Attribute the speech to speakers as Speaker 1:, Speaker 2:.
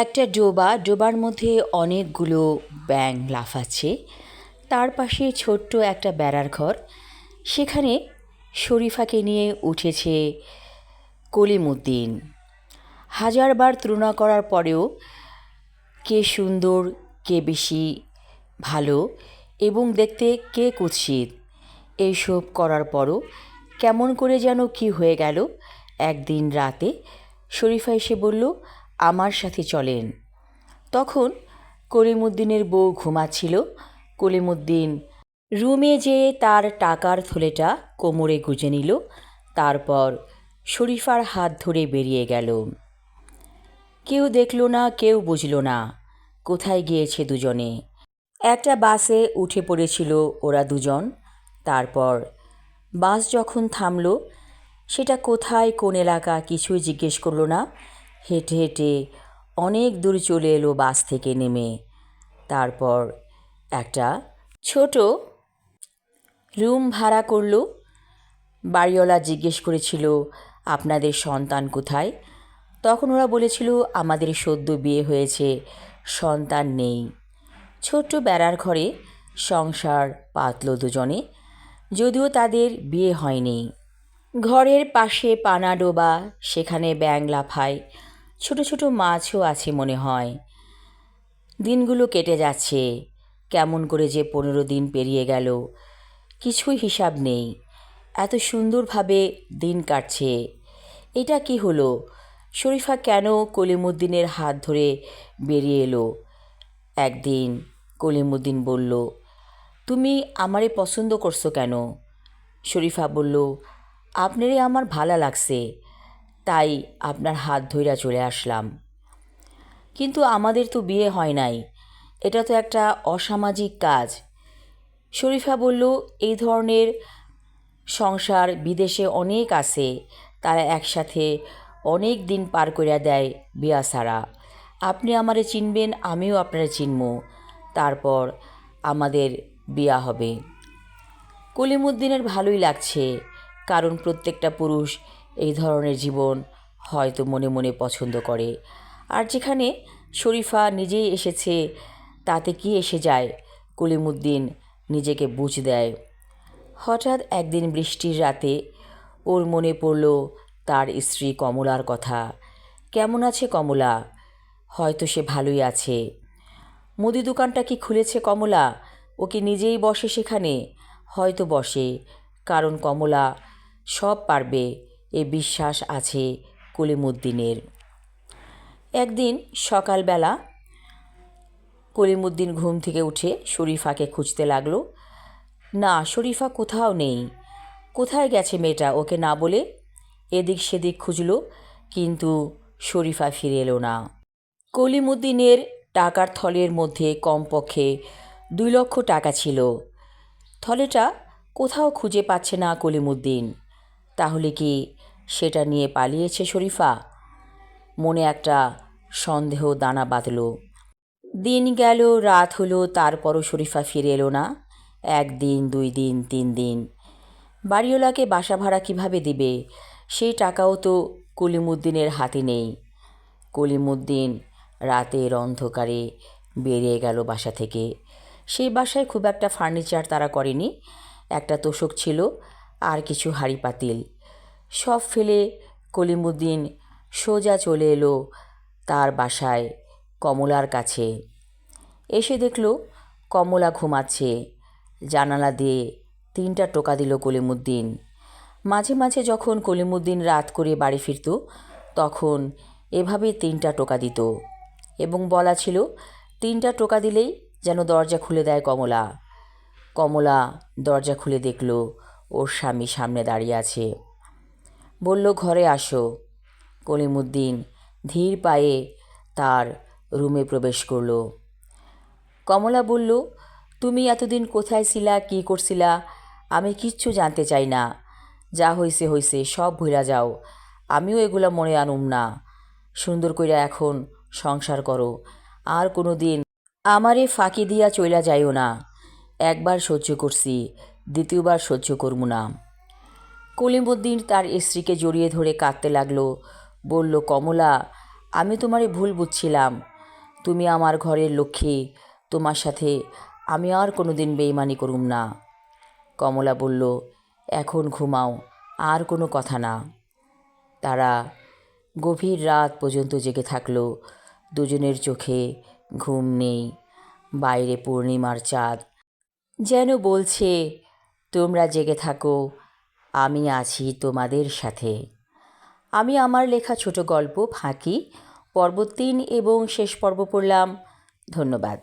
Speaker 1: একটা ডোবার মধ্যে অনেকগুলো ব্যাঙ লাফাচ্ছে। তার পাশে ছোট্ট একটা বেড়ার ঘর। সেখানে শরীফাকে নিয়ে উঠেছে কলিমুদ্দিন। হাজারবার তুলনা করার পরেও কে সুন্দর, কে বেশি ভালো এবং দেখতে কে কুৎসিত, এইসব করার পরও কেমন করে যেন কি হয়ে গেল। একদিন রাতে শরীফা এসে বলল, আমার সাথে চলেন। তখন কলিমুদ্দিনের বউ ঘুমাচ্ছিল। কলিমুদ্দিন রুমে যেয়ে তার টাকার থলেটা কোমরে গুজে নিল। তারপর শরীফার হাত ধরে বেরিয়ে গেল। কেউ দেখল না, কেউ বুঝল না কোথায় গিয়েছে দুজনে। একটা বাসে উঠে পড়েছিল ওরা দুজন। তারপর বাস যখন থামল, সেটা কোথায়, কোন এলাকা কিছুই জিজ্ঞেস করলো না। হেঁটে হেঁটে অনেক দূর চলে এলো বাস থেকে নেমে। তারপর একটা ছোট রুম ভাড়া করলো। বাড়িওয়ালা জিজ্ঞেস করেছিল, আপনাদের সন্তান কোথায়? তখন ওরা বলেছিল, আমাদের সদ্য বিয়ে হয়েছে, সন্তান নেই। ছোট্ট বেড়ার ঘরে সংসার পাতল দুজনে, যদিও তাদের বিয়ে হয়নি। ঘরের পাশে পানা ডোবা, সেখানে ব্যাঙ লাফায়, ছোট ছোট মাছও আছে মনে হয়। দিনগুলো কেটে যাচ্ছে। কেমন করে যে 15 দিন পেরিয়ে গেল কিছুই হিসাব নেই। এত সুন্দরভাবে দিন কাটছে। এটা কি হলো? শরীফা কেন কলিমুদ্দিনের হাত ধরে বেরিয়ে এলো? একদিন কলিমুদ্দিন বলল, তুমি আমারে পছন্দ করছো কেন? শরীফা বলল, আপনারে আমার ভালো লাগছে, তাই আপনার হাত ধইরা চলে আসলাম। কিন্তু আমাদের তো বিয়ে হয় নাই, এটা তো একটা অসামাজিক কাজ। শরীফা বলল, এই ধরনের সংসার বিদেশে অনেক আছে, তারা একসাথে অনেক দিন পার কইরা দেয় বিয়া ছাড়া। আপনি আমারে চিনবেন, আমিও আপনারে চিনব, তারপর আমাদের বিয়া হবে। কলিমুদ্দিনের ভালোই লাগছে, কারণ প্রত্যেকটা পুরুষ এই ধরনের জীবন হয়তো মনে মনে পছন্দ করে। আর যেখানে শরীফা নিজেই এসেছে, তাতে কি এসে যায়? কলিমুদ্দিন নিজেকে বুঝ দেয়। হঠাৎ একদিন বৃষ্টির রাতে ওর মনে পড়ল তার স্ত্রী কমলার কথা। কেমন আছে কমলা? হয়তো সে ভালোই আছে। মুদি দোকানটা কি খুলেছে কমলা? ও কি নিজেই বসে সেখানে? হয়তো বসে, কারণ কমলা সব পারবে, এ বিশ্বাস আছে কলিমুদ্দিনের। একদিন সকালবেলা কলিমুদ্দিন ঘুম থেকে উঠে শরীফাকে খুঁজতে লাগলো। না, শরীফা কোথাও নেই। কোথায় গেছে মেয়েটা, ওকে না বলে? এদিক সেদিক খুঁজল, কিন্তু শরীফা ফিরে এলো না। কলিমুদ্দিনের টাকার থলের মধ্যে কমপক্ষে 2 লক্ষ টাকা ছিল। থলেটা কোথাও খুঁজে পাচ্ছে না কলিমুদ্দিন। তাহলে কি সেটা নিয়ে পালিয়েছে শরীফা? মনে একটা সন্দেহ দানা বাঁধল। দিন গেল, রাত হলো, তারপরও শরীফা ফিরে এলো না। 1 দিন, 2 দিন, 3 দিন। বাড়িওয়ালাকে বাসা ভাড়া কীভাবে দিবে? সেই টাকাও তো কলিমুদ্দিনের হাতে নেই। কলিমুদ্দিন রাতের অন্ধকারে বেরিয়ে গেল বাসা থেকে। সেই বাসায় খুব একটা ফার্নিচার তারা করেনি। একটা তোশক ছিল, আর কিছু হাঁড়ি পাতিল। সব ফেলে কলিমুদ্দিন সোজা চলে এলো তার বাসায় কমলার কাছে। এসে দেখল কমলা ঘুমাচ্ছে। জানালা দিয়ে 3টা টোকা দিল কলিমুদ্দিন। মাঝে মাঝে যখন কলিমুদ্দিন রাত করে বাড়ি ফিরত, তখন এভাবে 3টা টোকা দিত এবং বলা ছিল 3টা টোকা দিলেই যেন দরজা খুলে দেয় কমলা। কমলা দরজা খুলে দেখল ওর স্বামী সামনে দাঁড়িয়ে আছে। বলল, ঘরে আসো। কলিমুদ্দিন ধীর পায়ে তার রুমে প্রবেশ করল। কমলা বলল, তুমি এতদিন কোথায় ছিলা, কী করছিলা? আমি কিচ্ছু জানতে চাই না। যা হইছে হইছে, সব ভুলা যাও। আমিও এগুলা মনে আনুম না। সুন্দর কইরা এখন সংসার করো। আর কোনো দিন আমারে ফাঁকি দিয়া চইলা যাইও না। একবার সহ্য করছি, দ্বিতীয়বার সহ্য করবো না। কলিমুদ্দিন তার স্ত্রীকে জড়িয়ে ধরে কাঁদতে লাগলো। বলল, কমলা, আমি তোমারে ভুল বুঝছিলাম। তুমি আমার ঘরের লক্ষ্মী, তোমার সাথে আমি আর কোনো দিন বেইমানি করুম না। কমলা বলল, এখন ঘুমাও, আর কোনো কথা না। তারা গভীর রাত পর্যন্ত জেগে থাকলো। দুজনের চোখে ঘুম নেই। বাইরে পূর্ণিমার চাঁদ যেন বলছে, তোমরা জেগে থাকো, আমি আছি তোমাদের সাথে। আমি আমার লেখা ছোট গল্প ফাঁকি পর্ব 3 এবং শেষ পর্ব পড়লাম। ধন্যবাদ।